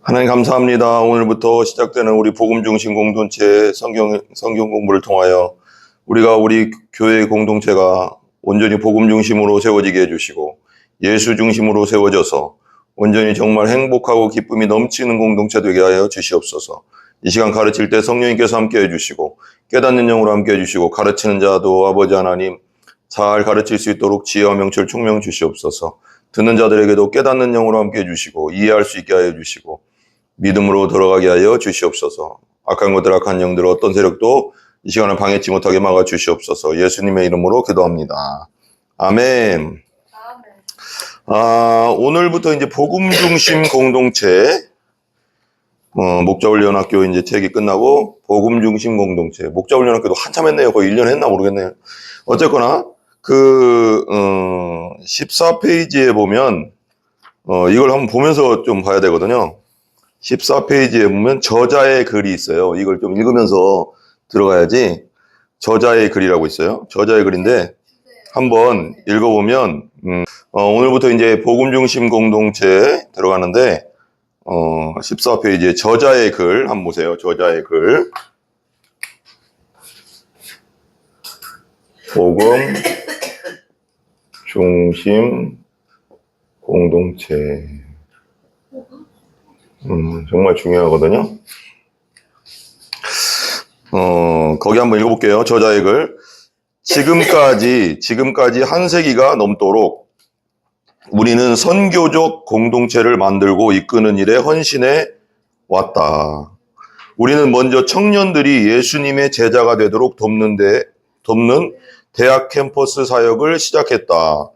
하나님 감사합니다. 오늘부터 시작되는 우리 복음 중심 공동체 성경 공부를 통하여 우리 교회 공동체가 온전히 복음 중심으로 세워지게 해주시고 예수 중심으로 세워져서 온전히 정말 행복하고 기쁨이 넘치는 공동체 되게 하여 주시옵소서. 이 시간 가르칠 때 성령님께서 함께 해주시고 깨닫는 영으로 함께 해주시고 가르치는 자도 아버지 하나님 잘 가르칠 수 있도록 지혜와 명철 총명 주시옵소서. 듣는 자들에게도 깨닫는 영으로 함께 해주시고 이해할 수 있게 하여 주시고 믿음으로 들어가게 하여 주시옵소서. 악한 것들, 악한 영들, 어떤 세력도 이 시간을 방해치 못하게 막아 주시옵소서. 예수님의 이름으로 기도합니다. 아멘. 오늘부터 이제 복음 중심 공동체, 목자훈련학교 이제 책이 끝나고 복음 중심 공동체, 목자훈련학교도 한참 했네요. 거의 1년 했나 모르겠네요. 어쨌거나 14페이지에 보면 이걸 한번 보면서 좀 봐야 되거든요. 14페이지에 보면 저자의 글이 있어요. 이걸 좀 읽으면서 들어가야지. 저자의 글이라고 있어요. 저자의 글인데 한번 읽어보면 오늘부터 이제 복음 중심 공동체 들어가는데 14페이지에 저자의 글 한번 보세요. 저자의 글. 복음 중심 공동체. 정말 중요하거든요. 거기 한번 읽어볼게요. 저자의 글. 지금까지 한 세기가 넘도록 우리는 선교적 공동체를 만들고 이끄는 일에 헌신해 왔다. 우리는 먼저 청년들이 예수님의 제자가 되도록 돕는 대학 캠퍼스 사역을 시작했다.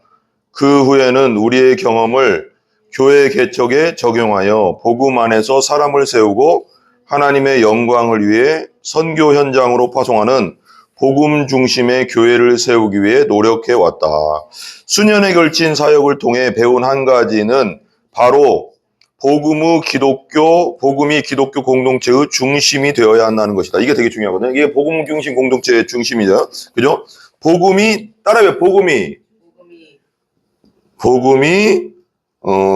그 후에는 우리의 경험을 교회 개척에 적용하여 복음 안에서 사람을 세우고 하나님의 영광을 위해 선교 현장으로 파송하는 복음 중심의 교회를 세우기 위해 노력해 왔다. 수년에 걸친 사역을 통해 배운 한 가지는 바로 복음이 기독교 공동체의 중심이 되어야 한다는 것이다. 이게 되게 중요하거든요. 이게 복음 중심 공동체의 중심이죠. 그죠? 따라해요. 복음이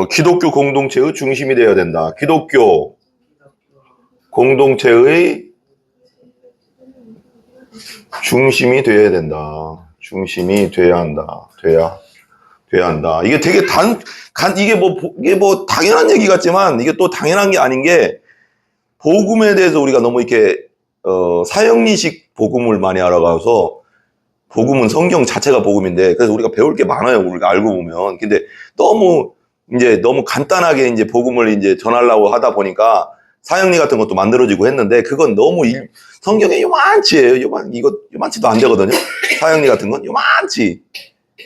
기독교 공동체의 중심이 되어야 된다. 기독교 공동체의 중심이 되어야 된다. 중심이 돼야 한다. 돼야 한다. 이게 되게 이게 뭐 당연한 얘기 같지만 이게 또 당연한 게 아닌 게 복음에 대해서 우리가 너무 이렇게 사형리식 복음을 많이 알아가서 복음은 성경 자체가 복음인데 그래서 우리가 배울 게 많아요. 우리가 알고 보면. 근데 너무 간단하게 이제 복음을 이제 전하려고 하다 보니까 사형리 같은 것도 만들어지고 했는데 그건 너무 성경에 요만치예요. 요만치도 안 되거든요. 사형리 같은 건 요만치.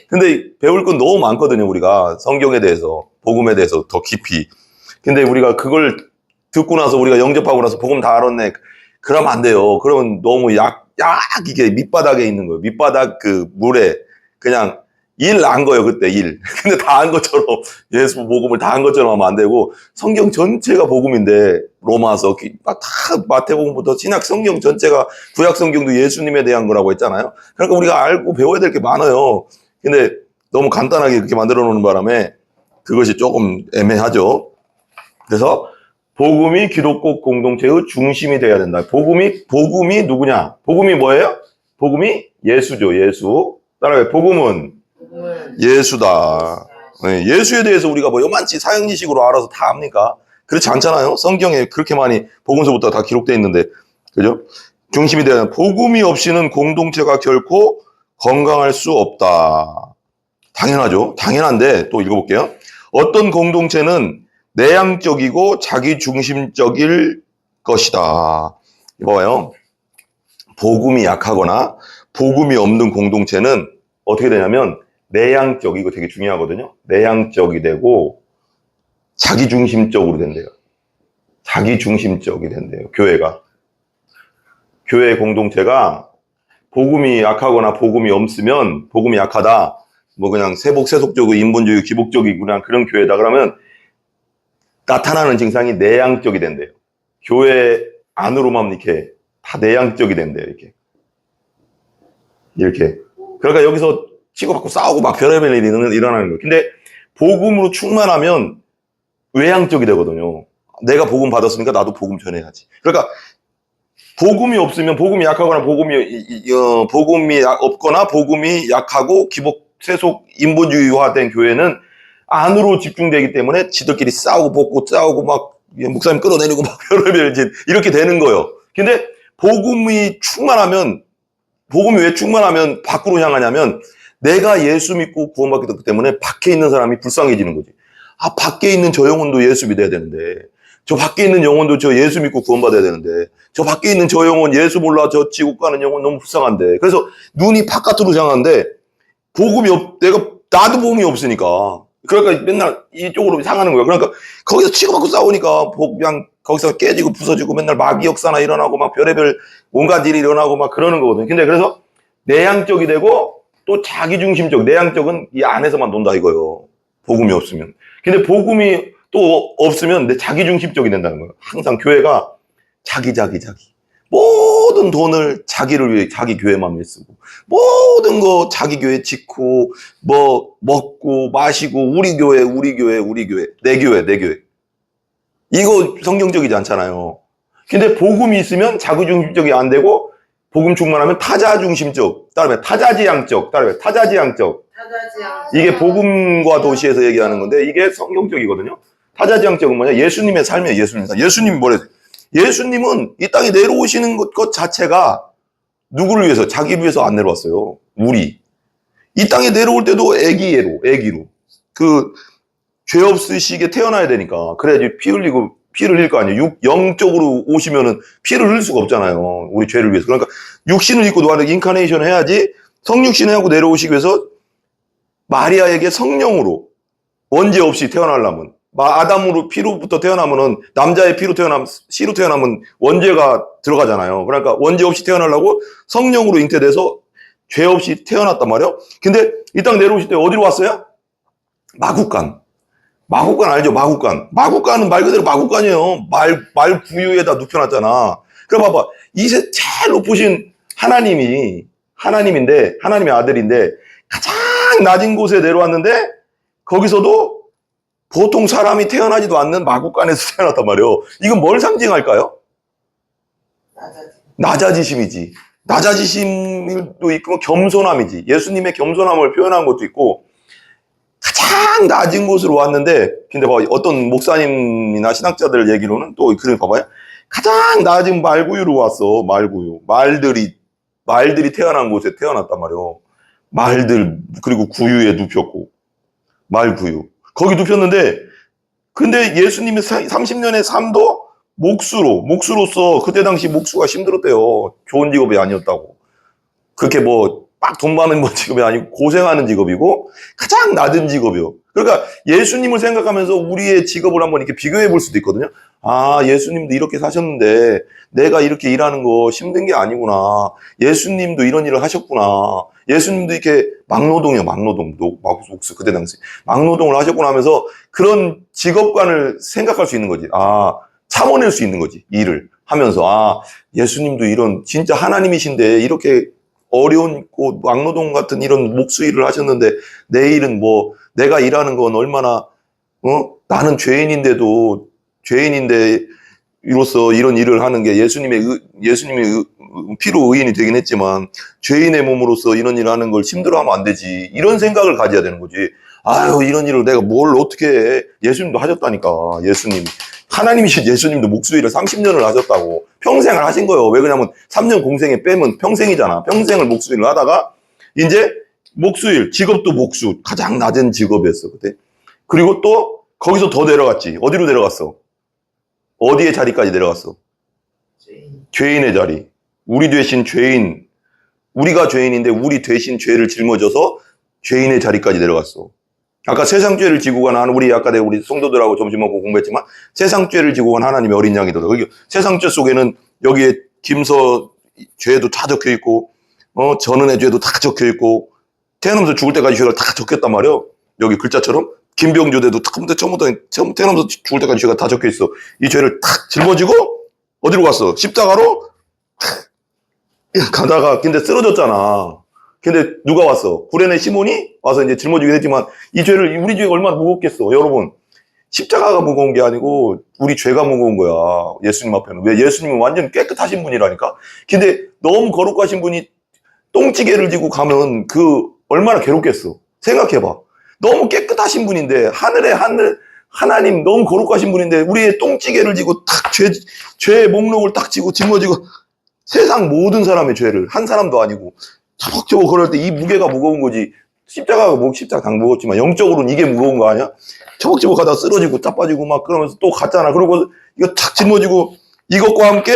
근데 배울 건 너무 많거든요. 우리가 성경에 대해서, 복음에 대해서 더 깊이. 근데 우리가 그걸 듣고 나서 우리가 영접하고 나서 복음 다 알았네. 그러면 안 돼요. 그러면 너무 이게 밑바닥에 있는 거예요. 밑바닥 그 물에 그냥 일 안 거예요. 그때 일. 근데 다 한 것처럼 예수 복음을 다 한 것처럼 하면 안 되고 성경 전체가 복음인데 로마서 다 마태복음부터 신약 성경 전체가 구약 성경도 예수님에 대한 거라고 했잖아요. 그러니까 우리가 알고 배워야 될 게 많아요. 근데 너무 간단하게 그렇게 만들어 놓는 바람에 그것이 조금 애매하죠. 그래서 복음이 기독교 공동체의 중심이 돼야 된다. 복음이 누구냐? 복음이 뭐예요? 복음이 예수죠. 예수. 따라해. 복음은 예수다. 네, 예수에 대해서 우리가 뭐 요만치 사형리식으로 알아서 다 합니까? 그렇지 않잖아요. 성경에 그렇게 많이 복음서부터 다 기록되어 있는데, 그죠? 중심이 돼야 된다. 복음이 없이는 공동체가 결코 건강할 수 없다. 당연하죠. 당연한데 또 읽어볼게요. 어떤 공동체는 내향적이고 자기중심적일 것이다. 이봐요. 복음이 약하거나 복음이 없는 공동체는 어떻게 되냐면 내향적, 이거 되게 중요하거든요. 내향적이 되고 자기중심적으로 된대요. 자기중심적이 된대요. 교회가. 교회 공동체가 복음이 약하거나 복음이 없으면 복음이 약하다. 뭐 그냥 세속적이고 인본주의 기복적이고 그런 교회다. 그러면 나타나는 증상이 내향적이 된대요. 교회 안으로만 이렇게 다 내향적이 된대요. 이렇게. 그러니까 여기서 치고받고 싸우고 막 별의별 일이 일어나는 거예요. 근데 복음으로 충만하면 외향적이 되거든요. 내가 복음 받았으니까 나도 복음 전해야지. 그러니까 복음이 없으면 복음이 약하거나 복음이 없거나 복음이 약하고 기복 세속 인본주의화된 교회는 안으로 집중되기 때문에 지들끼리 싸우고 벗고 싸우고 막 목사님 끌어내리고 막 별의별 이렇게 되는 거예요. 근데 복음이 충만하면 복음이 왜 충만하면 밖으로 향하냐면 내가 예수 믿고 구원받게 됐기 때문에 밖에 있는 사람이 불쌍해지는 거지. 아, 밖에 있는 저 영혼도 예수 믿어야 되는데 저 밖에 있는 영혼도 저 예수 믿고 구원받아야 되는데 저 밖에 있는 저 영혼 예수 몰라 저 지옥 가는 영혼 너무 불쌍한데 그래서 눈이 바깥으로 향하는데 나도 복음이 없으니까 그러니까 맨날 이쪽으로 향하는 거야. 그러니까 거기서 치고받고 싸우니까 그냥 거기서 깨지고 부서지고 맨날 마귀 역사나 일어나고 막 별의별 온갖 일이 일어나고 막 그러는 거거든. 근데 그래서 내향적이 되고 또 자기중심적, 내향적은 이 안에서만 논다 이거예요. 복음이 없으면. 근데 복음이 또 없으면 내 자기중심적이 된다는 거예요. 항상 교회가 자기. 모든 돈을 자기를 위해 자기 교회만 위해 쓰고 모든 거 자기 교회 짓고 뭐 먹고 마시고 우리 교회 내 교회 이거 성경적이지 않잖아요. 근데 복음이 있으면 자기중심적이 안 되고 복음 충만하면 타자중심적, 따르면 타자지향적. 이게 복음과 도시에서 얘기하는 건데 이게 성경적이거든요. 타자지향적은 뭐냐? 예수님의 삶이에요. 예수님이 뭐래요? 예수님은 이 땅에 내려오시는 것 자체가 누구를 위해서? 자기를 위해서 안 내려왔어요. 우리. 이 땅에 내려올 때도 애기로. 죄 없으시게 태어나야 되니까. 그래야지 피를 흘릴 거 아니에요. 영적으로 오시면은 피를 흘릴 수가 없잖아요. 우리 죄를 위해서. 그러니까 육신을 입고 인카네이션 해야지 성육신을 하고 내려오시기 위해서 마리아에게 성령으로 원죄 없이 태어나려면 아담으로 피로부터 태어나면은 남자의 씨로 태어나면 원죄가 들어가잖아요. 그러니까 원죄 없이 태어나려고 성령으로 잉태돼서 죄 없이 태어났단 말이에요. 근데 이 땅 내려오실 때 어디로 왔어요? 마국간 알죠? 마국간은 말 그대로 마국간이에요. 말 구유에다 눕혀놨잖아. 그래 봐봐. 이세 제일 높으신 하나님인데 하나님의 아들인데 가장 낮은 곳에 내려왔는데 거기서도 보통 사람이 태어나지도 않는 마국간에서 태어났단 말이에요. 이건 뭘 상징할까요? 낮아지심이지. 낮아지심도 있고 겸손함이지. 예수님의 겸손함을 표현한 것도 있고 가장 낮은 곳으로 왔는데 근데 어떤 목사님이나 신학자들 얘기로는 또 그런 봐봐요. 가장 낮은 말구유로 왔어. 말구유. 말들이 태어난 곳에 태어났단 말이에요. 말들 그리고 구유에 눕혔고 말구유. 거기 눕혔는데 근데 예수님의 30년의 삶도 목수로서 그때 당시 목수가 힘들었대요. 좋은 직업이 아니었다고. 그렇게 막 돈 많은 직업이 아니고 고생하는 직업이고 가장 낮은 직업이요. 그러니까 예수님을 생각하면서 우리의 직업을 한번 이렇게 비교해 볼 수도 있거든요. 아, 예수님도 이렇게 사셨는데 내가 이렇게 일하는 거 힘든 게 아니구나. 예수님도 이런 일을 하셨구나. 예수님도 이렇게 막노동, 목수 그때 당시 막노동을 하셨구나 하면서 그런 직업관을 생각할 수 있는 거지. 아, 참아낼 수 있는 거지. 일을 하면서 아, 예수님도 이런 진짜 하나님이신데 이렇게 어려운 막노동 같은 이런 목수 일을 하셨는데 내 일은 내가 일하는 건 얼마나 나는 죄인인데 이로써 이런 일을 하는 게 예수님의 피로 의인이 되긴 했지만 죄인의 몸으로서 이런 일을 하는 걸 힘들어하면 안 되지. 이런 생각을 가져야 되는 거지. 아유, 이런 일을 내가 뭘 어떻게 해. 예수님도 하셨다니까. 하나님이신 예수님도 목수 일을 30년을 하셨다고. 평생을 하신 거예요. 왜 그러냐면 3년 공생에 빼면 평생이잖아. 평생을 목수 일을 하다가 이제 목수일, 직업도 목수. 가장 낮은 직업이었어. 그때. 그리고 또 거기서 더 내려갔지. 어디로 내려갔어? 어디의 자리까지 내려갔어? 죄인의 자리. 우리 대신 죄인. 우리가 죄인인데 우리 대신 죄를 짊어져서 죄인의 자리까지 내려갔어. 아까 세상 죄를 지고 간 우리 성도들하고 점심 먹고 공부했지만 세상 죄를 지고 간 하나님의 어린 양이더라고요. 세상 죄 속에는 여기에 김서 죄도 다 적혀 있고 전은의 죄도 다 적혀 있고 태어나면서 죽을 때까지 죄가 다 적혔단 말이에요. 여기 글자처럼 김병조 죄도 처음부터 태어나면서 죽을 때까지 죄가 다 적혀 있어. 이 죄를 탁 짊어지고 어디로 갔어? 십자가로 가다가 근데 쓰러졌잖아. 근데 누가 왔어? 구레네 시몬이 와서 이제 짊어지게 됐지만 이 죄를 우리 죄가 얼마나 무겁겠어. 여러분, 십자가가 무거운 게 아니고 우리 죄가 무거운 거야. 예수님 앞에는. 왜? 예수님은 완전 깨끗하신 분이라니까. 근데 너무 거룩하신 분이 똥찌개를 지고 가면 얼마나 괴롭겠어. 생각해봐. 너무 깨끗하신 분인데 하나님 너무 거룩하신 분인데 우리의 똥찌개를 지고 탁 죄의 목록을 딱 지고 짊어지고 세상 모든 사람의 죄를 한 사람도 아니고 차벅차벅 걸을 때 이 무게가 무거운 거지. 십자가 당 무겁지만 영적으로는 이게 무거운 거 아니야? 차벅차벅 가다 쓰러지고 짜빠지고 막 그러면서 또 갔잖아. 그리고 이거 탁 짊어지고 이것과 함께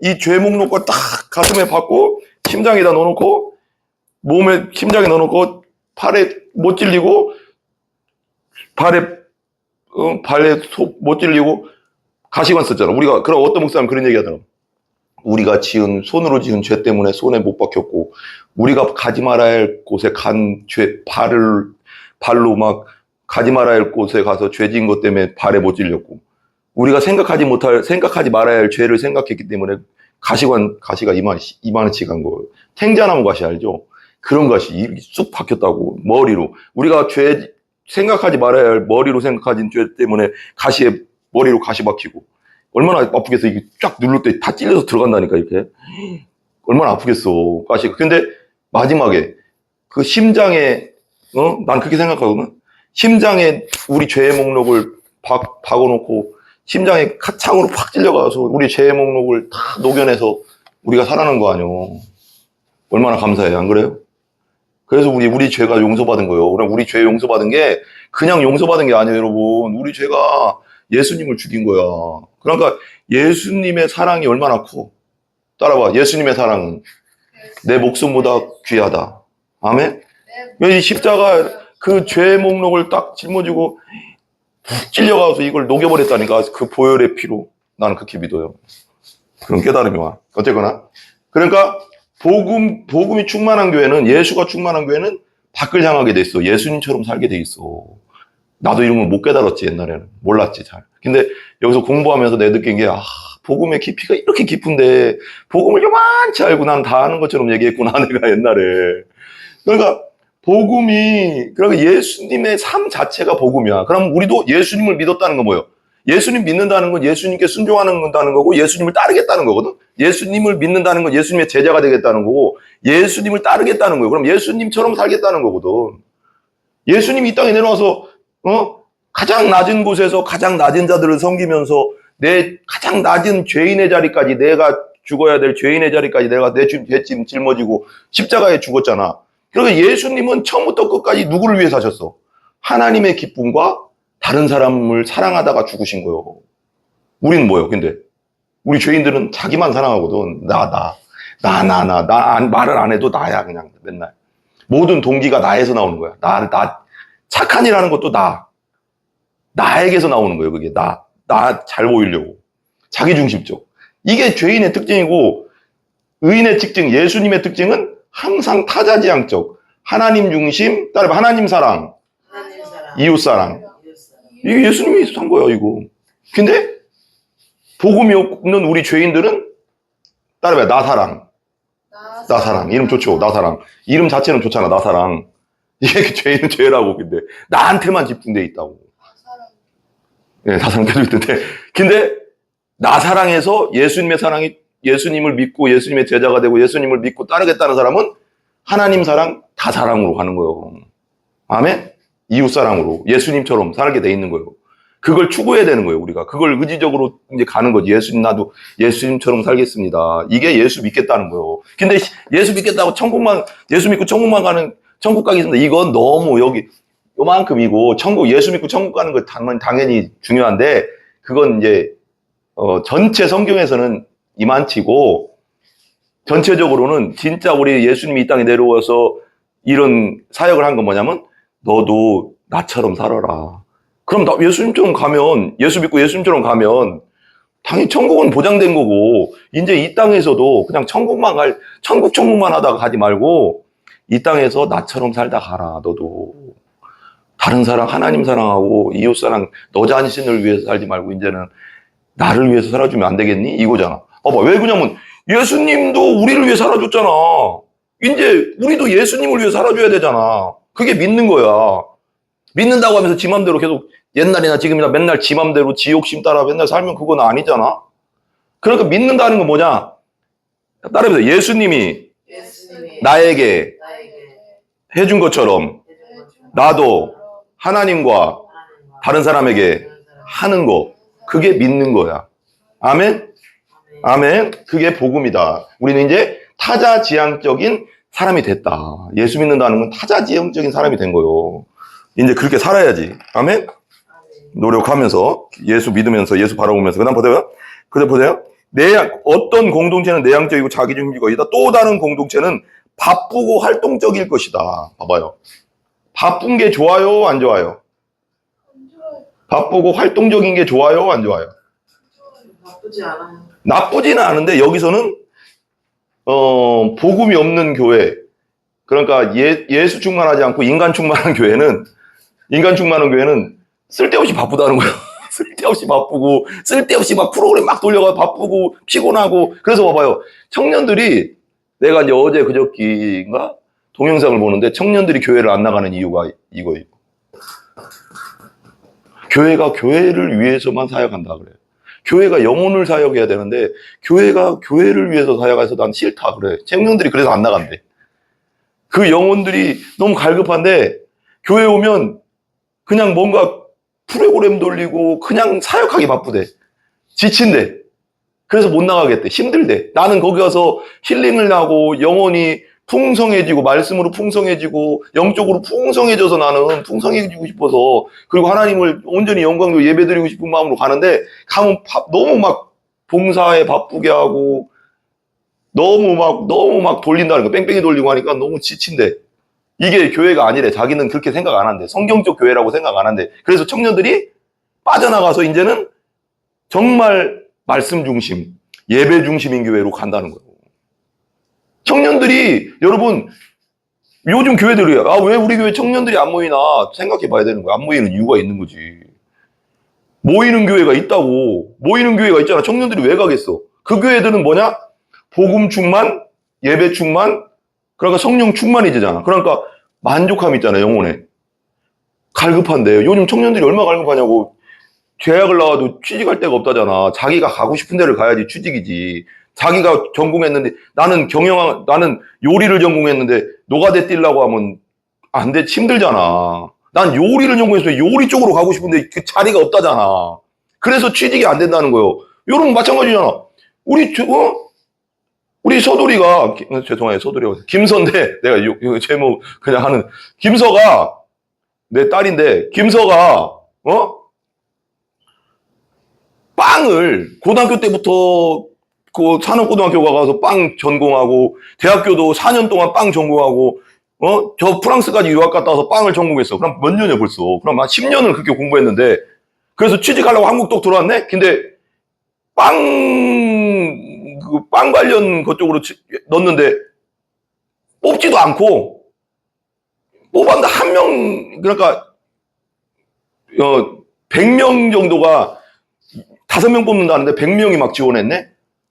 이 죄 목록과 딱 가슴에 받고 심장에다 넣어놓고 심장에 넣어놓고 팔에 못 찔리고 발에 속 못 찔리고 가시관 썼잖아. 우리가 그럼 어떤 목사님 그런 얘기 하더라고. 우리가 손으로 지은 죄 때문에 손에 못 박혔고 우리가 가지 말아야 할 곳에 발로 막 가지 말아야 할 곳에 가서 죄 지은 것 때문에 발에 못 찔렸고 우리가 생각하지 말아야 할 죄를 생각했기 때문에 가시가 이만치 간 거예요. 생자나무 가시 알죠? 그런 가시 이렇게 쑥 박혔다고 머리로. 우리가 생각하지 말아야 할 머리로 생각하진 죄 때문에 머리로 가시 박히고 얼마나 아프겠어. 이게 쫙 누를 때 다 찔려서 들어간다니까 이렇게. 얼마나 아프겠어 가시가. 근데 마지막에 그 심장에 난 그렇게 생각하거든. 심장에 우리 죄의 목록을 박아놓고 심장에 창으로 팍 찔려가서 우리 죄의 목록을 다 녹여내서 우리가 살아난 거 아니오. 얼마나 감사해. 안 그래요? 그래서 우리 죄가 용서받은 거예요. 우리 죄 용서받은 게 그냥 용서받은 게 아니에요, 여러분. 우리 죄가 예수님을 죽인 거야. 그러니까 예수님의 사랑이 얼마나 커. 따라봐. 예수님의 사랑은 내 목숨보다 귀하다. 아멘? 이 십자가 그 죄의 목록을 딱 짊어지고 찔려가서 이걸 녹여버렸다니까. 그 보혈의 피로. 나는 그렇게 믿어요. 그런 깨달음이 와. 어쨌거나. 그러니까 복음이 충만한 교회는, 예수가 충만한 교회는 밖을 향하게 돼 있어. 예수님처럼 살게 돼 있어. 나도 이런 걸 못 깨달았지, 옛날에는. 몰랐지, 잘. 근데 여기서 공부하면서 내 느낀 게, 복음의 깊이가 이렇게 깊은데, 복음을 요만치 알고 난 다 아는 것처럼 얘기했구나, 내가 옛날에. 그러니까, 그러니까 예수님의 삶 자체가 복음이야. 그럼 우리도 예수님을 믿었다는 건 뭐예요? 예수님 믿는다는 건 예수님께 순종하는다는 거고, 예수님을 따르겠다는 거거든? 예수님을 믿는다는 건 예수님의 제자가 되겠다는 거고, 예수님을 따르겠다는 거예요. 그럼 예수님처럼 살겠다는 거거든. 예수님이 이 땅에 내려와서, 가장 낮은 곳에서 가장 낮은 자들을 섬기면서 내 가장 낮은 죄인의 자리까지, 내가 죽어야 될 죄인의 자리까지 내가 내 죄짐 짊어지고 십자가에 죽었잖아. 그러니까 예수님은 처음부터 끝까지 누구를 위해 사셨어? 하나님의 기쁨과 다른 사람을 사랑하다가 죽으신 거예요. 우리는 뭐예요, 근데? 우리 죄인들은 자기만 사랑하거든. 말을 안 해도 나야, 그냥 맨날. 모든 동기가 나에서 나오는 거야. 착한 일 하는 것도 나에게서 나오는 거예요, 그게. 나 잘 보이려고. 자기중심적. 이게 죄인의 특징이고, 의인의 특징, 예수님의 특징은 항상 타자지향적. 하나님 중심, 따라봐, 하나님 사랑. 이웃 사랑. 이게 예수님이 산 거야, 이거. 근데, 복음이 없는 우리 죄인들은, 따라봐, 나 사랑. 이름 좋죠, 나 사랑. 이름 자체는 좋잖아, 나 사랑. 이게 죄인은 죄라고, 근데. 나한테만 집중돼 있다고. 예, 사랑께도 있던데. 근데, 나 사랑해서 예수님을 믿고 예수님의 제자가 되고 예수님을 믿고 따르겠다는 사람은 하나님 사랑, 다 사랑으로 가는 거예요. 아멘? 이웃 사랑으로. 예수님처럼 살게 돼 있는 거예요. 그걸 추구해야 되는 거예요, 우리가. 그걸 의지적으로 이제 가는 거지. 나도 예수님처럼 살겠습니다. 이게 예수 믿겠다는 거예요. 근데 예수 믿겠다고 예수 믿고 천국만 가는, 천국 가겠습니다. 이건 너무 요만큼이고, 예수 믿고 천국 가는 거 당연히 중요한데, 그건 이제, 전체 성경에서는 이만치고, 전체적으로는 진짜 우리 예수님이 이 땅에 내려와서 이런 사역을 한 건 뭐냐면, 너도 나처럼 살아라. 그럼 예수 믿고 예수님처럼 가면, 당연히 천국은 보장된 거고, 이제 이 땅에서도 그냥 천국만 하다가 가지 말고, 이 땅에서 나처럼 살다 가라, 너도. 다른 사랑, 하나님 사랑하고, 이웃 사랑, 너 자신을 위해서 살지 말고, 이제는 나를 위해서 살아주면 안 되겠니? 이거잖아. 왜 그러냐면, 예수님도 우리를 위해 살아줬잖아. 이제, 우리도 예수님을 위해 살아줘야 되잖아. 그게 믿는 거야. 믿는다고 하면서 지 맘대로 계속 옛날이나 지금이나 맨날 지 맘대로 지 욕심 따라 맨날 살면 그건 아니잖아. 그러니까 믿는다는 건 뭐냐? 따라해보세요. 예수님이 나에게 해준 것처럼 나도 하나님과 다른 사람에게 하는 거, 그게 믿는 거야. 아멘? 아멘. 그게 복음이다. 우리는 이제 타자지향적인 사람이 됐다. 예수 믿는다는 건 타자지향적인 사람이 된 거요. 이제 그렇게 살아야지. 아멘? 노력하면서, 예수 믿으면서, 예수 바라보면서. 그 다음 보세요. 그래 보세요. 어떤 공동체는 내향적이고 자기중심적이고 있다. 또 다른 공동체는 바쁘고 활동적일 것이다. 봐봐요. 바쁜 게 좋아요? 안 좋아요? 바쁘고 활동적인 게 좋아요? 안 좋아요? 나쁘지 않아요. 나쁘지는 않은데 여기서는 복음이 없는 교회, 그러니까 예수 충만하지 않고 인간 충만한 교회는 쓸데없이 바쁘다는 거예요. 쓸데없이 바쁘고 쓸데없이 막 프로그램 막 돌려가 바쁘고 피곤하고. 그래서 봐봐요. 청년들이, 내가 이제 어제 그저께인가 동영상을 보는데 청년들이 교회를 안 나가는 이유가 이거예요. 교회가 교회를 위해서만 사역한다 그래요. 교회가 영혼을 사역해야 되는데 교회가 교회를 위해서 사역해서 난 싫다 그래. 청년들이 그래서 안 나간대. 그 영혼들이 너무 갈급한데 교회 오면 그냥 뭔가 프로그램 돌리고 그냥 사역하기 바쁘대. 지친대. 그래서 못 나가겠대. 힘들대. 나는 거기 가서 힐링을 하고 영혼이 풍성해지고 말씀으로 풍성해지고 영적으로 풍성해져서 나는 풍성해지고 싶어서, 그리고 하나님을 온전히 영광으로 예배드리고 싶은 마음으로 가는데, 가면 너무 막 봉사에 바쁘게 하고 너무 막 돌린다는 거, 뺑뺑이 돌리고 하니까 너무 지친대. 이게 교회가 아니래. 자기는 그렇게 생각 안 한대. 성경적 교회라고 생각 안 한대. 그래서 청년들이 빠져나가서 이제는 정말 말씀 중심, 예배 중심인 교회로 간다는 거예요. 청년들이, 여러분, 요즘 교회들이, 왜 우리 교회 청년들이 안 모이나 생각해 봐야 되는 거야. 안 모이는 이유가 있는 거지. 모이는 교회가 있다고. 모이는 교회가 있잖아. 청년들이 왜 가겠어? 그 교회들은 뭐냐? 복음 충만, 예배 충만, 그러니까 성령 충만이 되잖아. 그러니까 만족함이 있잖아, 영혼에. 갈급한데. 요즘 청년들이 얼마나 갈급하냐고. 대학을 나와도 취직할 데가 없다잖아. 자기가 가고 싶은 데를 가야지 취직이지. 자기가 전공했는데, 나는 요리를 전공했는데 노가대 뛰려고 하면 안 돼. 힘들잖아. 난 요리를 전공해서 요리 쪽으로 가고 싶은데 그 자리가 없다잖아. 그래서 취직이 안 된다는 거예요. 여러분 마찬가지잖아. 우리 서돌이가, 죄송해요, 서돌이가 김서인데, 내가 이 제목 그냥 하는, 김서가 내 딸인데, 김서가 빵을 고등학교 때부터 그 산업고등학교 가서 빵 전공하고, 대학교도 4년 동안 빵 전공하고, 저 프랑스까지 유학 갔다 와서 빵을 전공했어. 그럼 몇 년이야 벌써? 그럼 한 10년을 그렇게 공부했는데, 그래서 취직하려고 한국 또 들어왔네? 근데 빵 관련 그쪽으로 넣었는데 뽑지도 않고, 뽑았는데 한 명, 그러니까 100명 정도가 5명 뽑는다는데 100명이 막 지원했네?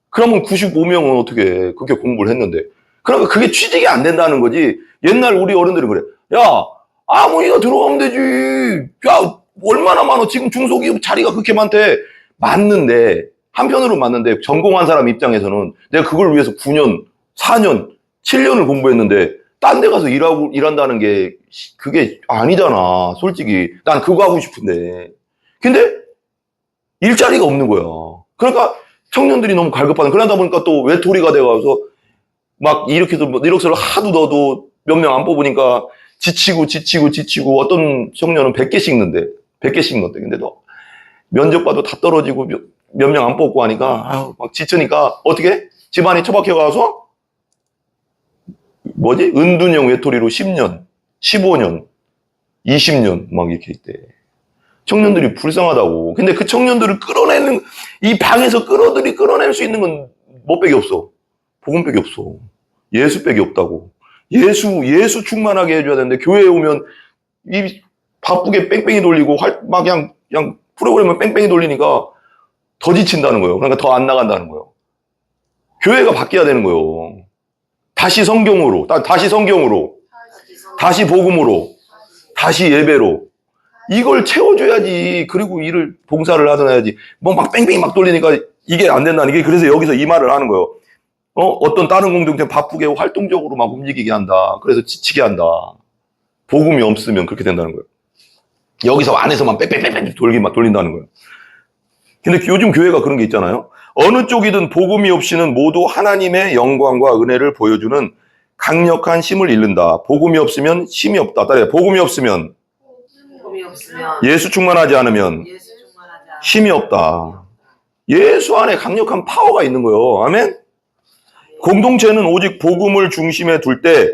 그러면 95명은 어떻게 해? 그렇게 공부를 했는데. 그러니까 그게 취직이 안 된다는 거지. 옛날 우리 어른들이 그래. 야, 아무리가 들어가면 되지. 야, 얼마나 많아. 지금 중소기업 자리가 그렇게 많대. 맞는데, 한편으로 맞는데, 전공한 사람 입장에서는 내가 그걸 위해서 9년, 4년, 7년을 공부했는데, 딴 데 가서 일한다는 게, 그게 아니잖아. 솔직히. 난 그거 하고 싶은데. 근데, 일자리가 없는 거야. 그러니까, 청년들이 너무 갈급하다. 그러다 보니까 또 외톨이가 돼가서, 막 이렇게도 이력서를 하도 넣어도 몇 명 안 뽑으니까 지치고 어떤 청년은 100개씩 넣는데 100개씩 넣대. 근데 너 면접 봐도 다 떨어지고 몇 명 안 뽑고 하니까 막 지치니까 어떻게? 집안이 처박혀 가서 은둔형 외톨이로 10년, 15년, 20년 막 이렇게 있대. 청년들이 불쌍하다고. 근데 그 청년들을 이 방에서 끌어낼 수 있는 건 뭐밖에 없어. 복음밖에 없어. 예수밖에 없다고. 예수 충만하게 해줘야 되는데, 교회에 오면 이 바쁘게 뺑뺑이 돌리고 막 그냥 프로그램을 뺑뺑이 돌리니까 더 지친다는 거예요. 그러니까 더 안 나간다는 거예요. 교회가 바뀌어야 되는 거예요. 다시 성경으로, 다시 복음으로, 다시 예배로. 이걸 채워줘야지. 그리고 일을, 봉사를 하든 해야지. 뭐 막 뺑뺑이 막 돌리니까 이게 안 된다는 게, 그래서 여기서 이 말을 하는 거예요. 어떤 다른 공동체 바쁘게 활동적으로 막 움직이게 한다. 그래서 지치게 한다. 복음이 없으면 그렇게 된다는 거예요. 여기서 안에서만 빽빽빽빽 돌린다는 거예요. 근데 요즘 교회가 그런 게 있잖아요. 어느 쪽이든 복음이 없이는 모두 하나님의 영광과 은혜를 보여주는 강력한 힘을 잃는다. 복음이 없으면 힘이 없다. 따라해. 복음이 없으면, 복음이 없으면 예수 충만하지 않으면 예수 충만하지 않으면 힘이 없다. 예수 안에 강력한 파워가 있는 거예요. 아멘? 공동체는 오직 복음을 중심에 둘 때,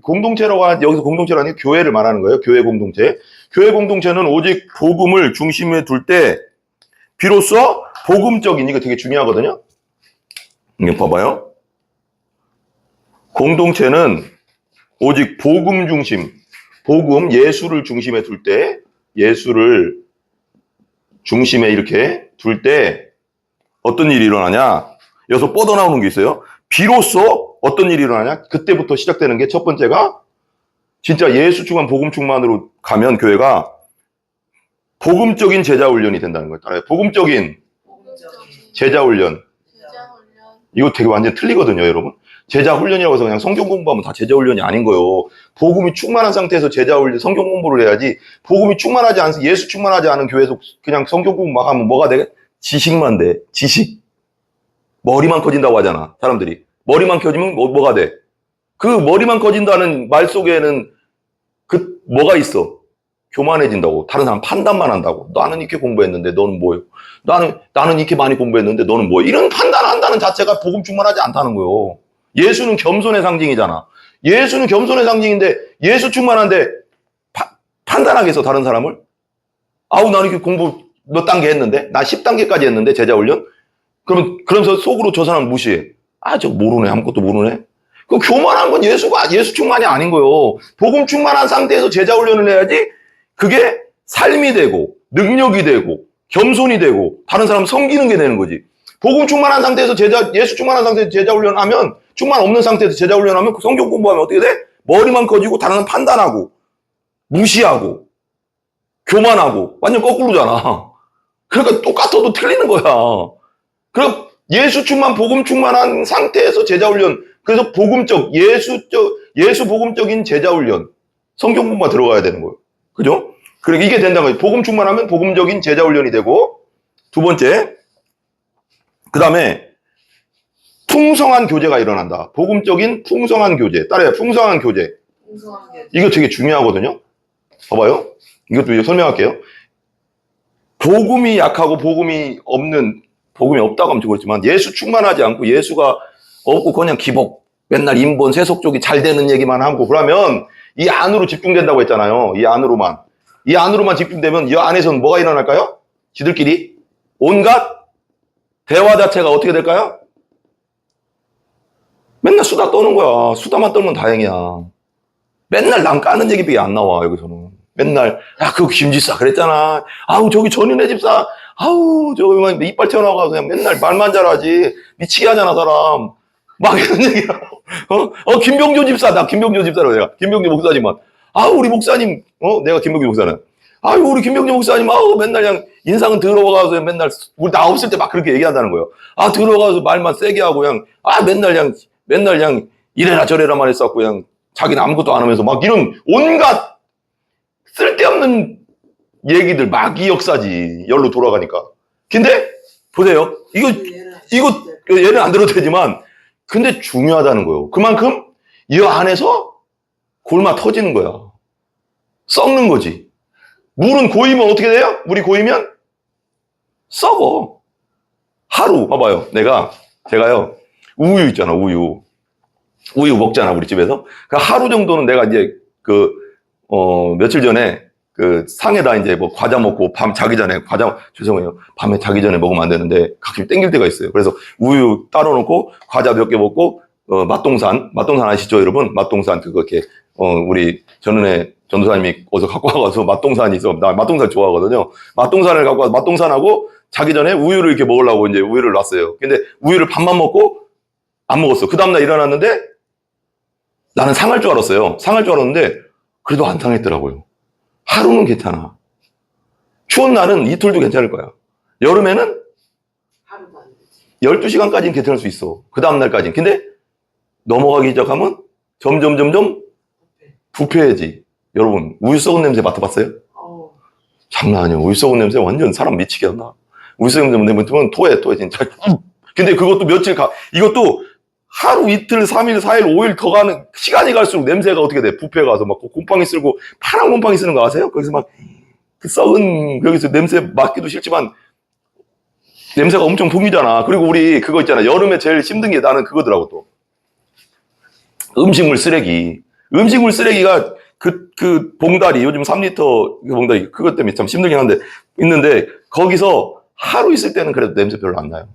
공동체라고 하는, 여기서 공동체라는 게 교회를 말하는 거예요. 교회 공동체. 교회 공동체는 오직 복음을 중심에 둘 때, 비로소 복음적인, 이거 되게 중요하거든요. 이거 봐봐요. 공동체는 오직 복음 중심, 복음, 예수를 중심에 둘 때, 예수를 중심에 이렇게 둘 때, 어떤 일이 일어나냐? 여기서 뻗어나오는 게 있어요. 비로소 어떤 일이 일어나냐? 그때부터 시작되는 게 첫 번째가, 진짜 예수 충만, 복음 충만으로 가면 교회가 복음적인 제자 훈련이 된다는 거예요. 따라요. 복음적인 제자 훈련. 이거 되게 완전 틀리거든요, 여러분. 제자 훈련이라고 해서 그냥 성경 공부하면 다 제자 훈련이 아닌 거예요. 복음이 충만한 상태에서 제자 훈련, 성경 공부를 해야지. 복음이 충만하지 않아서, 예수 충만하지 않은 교회에서 그냥 성경 공부 막 하면 뭐가 돼? 지식만 돼. 지식. 머리만 커진다고 하잖아, 사람들이. 머리만 커지면 뭐가 돼? 그 머리만 커진다는 말 속에는 뭐가 있어? 교만해진다고. 다른 사람 판단만 한다고. 나는 이렇게 공부했는데 너는 뭐예요? 나는 이렇게 많이 공부했는데 너는 뭐예요? 이런 판단한다는 자체가 복음 충만하지 않다는 거예요. 예수는 겸손의 상징이잖아. 예수는 겸손의 상징인데, 예수 충만한데 판단하겠어, 다른 사람을? 아우, 나는 이렇게 공부 몇 단계 했는데? 나 10단계까지 했는데, 제자 훈련? 그러면서 속으로 저 사람 무시해. 아, 저 모르네. 아무것도 모르네. 그 교만한 건 예수 충만이 아닌 거예요. 복음 충만한 상태에서 제자 훈련을 해야지 그게 삶이 되고, 능력이 되고, 겸손이 되고, 다른 사람 섬기는 게 되는 거지. 복음 충만한 상태에서 예수 충만한 상태에서 제자 훈련하면, 충만 없는 상태에서 제자 훈련하면 성경 공부하면 어떻게 돼? 머리만 커지고, 다른 사람 판단하고, 무시하고, 교만하고, 완전 거꾸로잖아. 그러니까 똑같아도 틀리는 거야. 그럼 예수 충만, 복음 충만한 상태에서 제자 훈련, 그래서 예수 복음적인 제자 훈련, 성경 공부가 들어가야 되는 거예요. 그죠? 그러니까 이게 된다는 거예요. 복음 충만하면 복음적인 제자 훈련이 되고, 두 번째, 그 다음에 풍성한 교제가 일어난다. 복음적인 풍성한 교제. 따라해요. 풍성한 교제. 이거 되게 중요하거든요. 봐봐요. 이것도 설명할게요. 복음이 약하고 복음이 없다고 하면 그렇지만, 예수 충만하지 않고 예수가 없고 그냥 기복, 맨날 인본, 세속 쪽이 잘 되는 얘기만 하고 그러면 이 안으로 집중된다고 했잖아요. 이 안으로만 집중되면 이 안에서는 뭐가 일어날까요? 지들끼리 온갖 대화 자체가 어떻게 될까요? 맨날 수다 떠는 거야. 수다만 떨면 다행이야. 맨날 남 까는 얘기밖에 안 나와, 여기서는. 맨날, 야, 그 김집사 그랬잖아. 아우, 저기 전인의 집사. 아우, 저기 막 이빨 튀어나와서 그냥 맨날 말만 잘하지. 미치게 하잖아, 사람. 막 이런 얘기야. 김병조 집사. 나 김병조 집사라고 내가. 김병조 목사님만. 아우, 우리 목사님. 내가 김병조 목사는. 아유, 우리 김병조 목사님. 아우, 맨날 그냥 인상은 더러워가서 맨날, 우리 나 없을 때 막 그렇게 얘기한다는 거예요. 아, 더러워가서 말만 세게 하고 그냥, 맨날 그냥 이래라 저래라만 했었고 그냥 자기는 아무것도 안 하면서 막 이런 온갖 쓸데없는 얘기들 막 이 역사지. 열로 돌아가니까. 근데 보세요. 이거 예를 안 들어도 되지만 근데 중요하다는 거예요. 그만큼 이 안에서 골마 터지는 거야. 썩는 거지. 물은 고이면 어떻게 돼요? 물이 고이면 썩어. 하루 봐봐요. 제가요. 우유 있잖아, 우유 먹잖아, 우리 집에서. 그 하루 정도는 내가 이제 며칠 전에 상에다 이제 뭐 과자 먹고 밤 자기 전에 죄송해요. 밤에 자기 전에 먹으면 안 되는데 가끔 땡길 때가 있어요. 그래서 우유 따로 놓고 과자 몇 개 먹고, 맛동산 아시죠, 여러분? 맛동산 이렇게, 우리 전은혜 전도사님이 어디서 갖고 와가서 맛동산이 있어. 나 맛동산 좋아하거든요. 맛동산을 갖고 와서 맛동산하고 자기 전에 우유를 이렇게 먹으려고 이제 우유를 놨어요. 근데 우유를 반만 먹고 안 먹었어. 그 다음날 일어났는데 나는 상할 줄 알았어요. 상할 줄 알았는데 그래도 안 상했더라고요. 하루는 괜찮아. 추운 날은 이틀도 괜찮을 거야. 여름에는 하루도 안 되지. 12시간까지는 괜찮을 수 있어. 그 다음날까지는. 근데 넘어가기 시작하면 점점 부패해지. 여러분, 우유 썩은 냄새 맡아봤어요? 장난 아니야. 우유 썩은 냄새 완전 사람 미치게 한다. 우유 썩은 냄새 맡으면 토해, 진짜. 근데 그것도 이것도 하루, 이틀, 3일, 4일, 5일 더 가는, 시간이 갈수록 냄새가 어떻게 돼? 부패 가서 막 곰팡이 쓸고, 파란 곰팡이 쓰는 거 아세요? 거기서 막, 그 썩은, 거기서 냄새 맡기도 싫지만, 냄새가 엄청 풍기잖아. 그리고 우리 그거 있잖아. 여름에 제일 힘든 게 나는 그거더라고, 또. 음식물 쓰레기가 그 봉다리, 요즘 3리터 그 봉다리, 그것 때문에 참 힘들긴 한데, 있는데, 거기서 하루 있을 때는 그래도 냄새 별로 안 나요.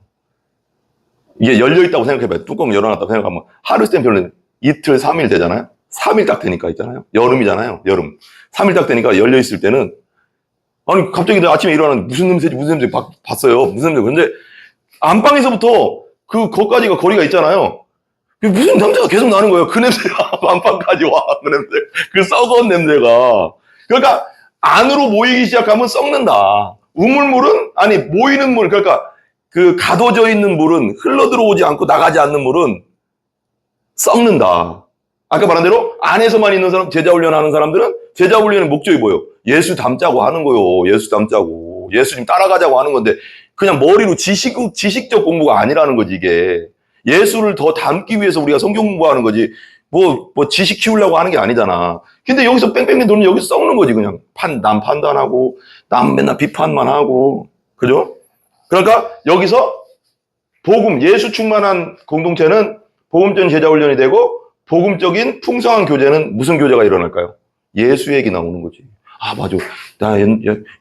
이게 열려있다고 생각해봐요. 뚜껑 열어놨다고 생각하면, 하루 있을 때는 별로, 이틀, 3일 되잖아요? 3일 딱 되니까 있잖아요? 여름이잖아요? 여름. 3일 딱 되니까 열려있을 때는, 아니, 갑자기 내가 아침에 일어나는 무슨 냄새 봤어요. 무슨 냄새. 근데, 안방에서부터 거기까지가 거리가 있잖아요. 무슨 냄새가 계속 나는 거예요. 그 냄새가 안방까지 와. 그 냄새. 그 썩은 냄새가. 그러니까 안으로 모이기 시작하면 썩는다. 우물물은, 아니, 모이는 물, 그러니까 그 가둬져 있는 물은, 흘러 들어오지 않고 나가지 않는 물은 썩는다. 아까 말한 대로 안에서만 있는 사람, 제자 훈련하는 사람들은 제자 훈련의 목적이 뭐예요? 예수 닮자고 하는 거예요. 예수 닮자고. 예수님 따라가자고 하는 건데, 그냥 머리로 지식적 공부가 아니라는 거지, 이게. 예수를 더 닮기 위해서 우리가 성경 공부하는 거지. 뭐 지식 키우려고 하는 게 아니잖아. 근데 여기서 뺑뺑이 돌면 여기서 썩는 거지, 그냥. 남 판단하고, 남 맨날 비판만 하고. 그죠? 그러니까 여기서 복음, 예수 충만한 공동체는 복음적인 제자 훈련이 되고, 복음적인 풍성한 교제는 무슨 교제가 일어날까요? 예수 얘기 나오는 거지. 아, 맞아.